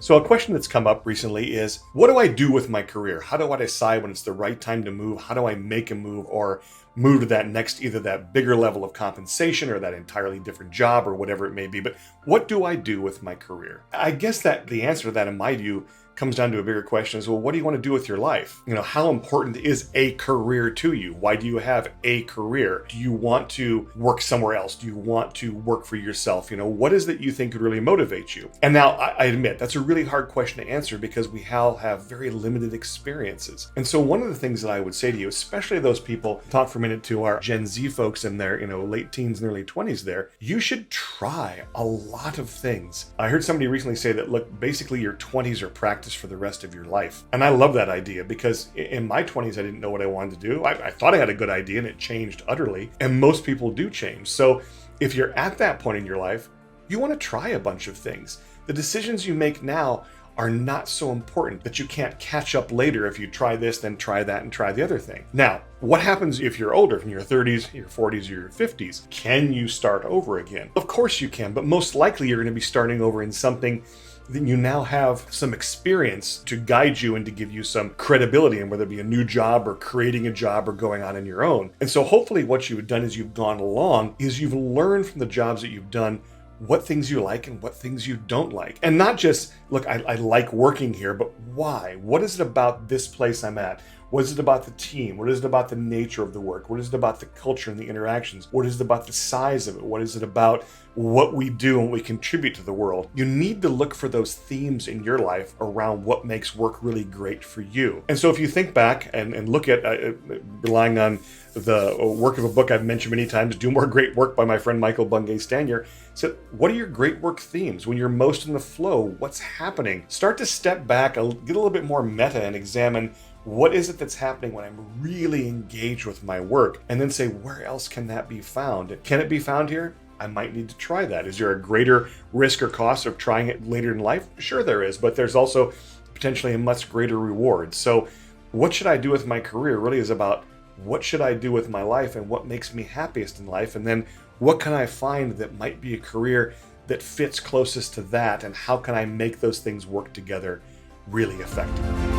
So, a question that's come up recently is, what do I do with my career? How do I decide when it's the right time to move? How do I make a move or move to that next, either that bigger level of compensation or that entirely different job or whatever it may be? But what do I do with my career? I guess that the answer to that, in my view, comes down to a bigger question is, well, what do you want to do with your life? How important is a career to you? Why do you have a career? Do you want to work somewhere else? Do you want to work for yourself? What is that you think could really motivate you? And now I admit that's a really hard question to answer because we all have very limited experiences. And so one of the things that I would say to you, especially those people, talk for a minute to our Gen Z folks in their, late teens and early 20s there, you should try a lot of things. I heard somebody recently say that, look, basically your 20s are practice for the rest of your life. And I love that idea because in my 20s, I didn't know what I wanted to do. I thought I had a good idea and it changed utterly. And most people do change. So if you're at that point in your life, you want to try a bunch of things. The decisions you make now are not so important that you can't catch up later if you try this, then try that, and try the other thing. Now, what happens if you're older, in your 30s, your 40s, or your 50s? Can you start over again? Of course you can, but most likely you're going to be starting over in something then you now have some experience to guide you and to give you some credibility in whether it be a new job or creating a job or going on your own. And so hopefully what you've done as you've gone along is you've learned from the jobs that you've done what things you like and what things you don't like. And not just, look, I like working here, but why? What is it about this place I'm at? What is it about the team? What is it about the nature of the work? What is it about the culture and the interactions? What is it about the size of it? What is it about what we do and what we contribute to the world? You need to look for those themes in your life around what makes work really great for you. And so if you think back and look at, relying on the work of a book I've mentioned many times, Do More Great Work by my friend Michael Bungay Stanier, said, what are your great work themes? When you're most in the flow, what's happening? Start to step back, get a little bit more meta and examine what is it that's happening when I'm really engaged with my work? And then say, where else can that be found? Can it be found here? I might need to try that. Is there a greater risk or cost of trying it later in life? Sure there is, but there's also potentially a much greater reward. So what should I do with my career really is about what should I do with my life and what makes me happiest in life? And then what can I find that might be a career that fits closest to that? And how can I make those things work together really effectively?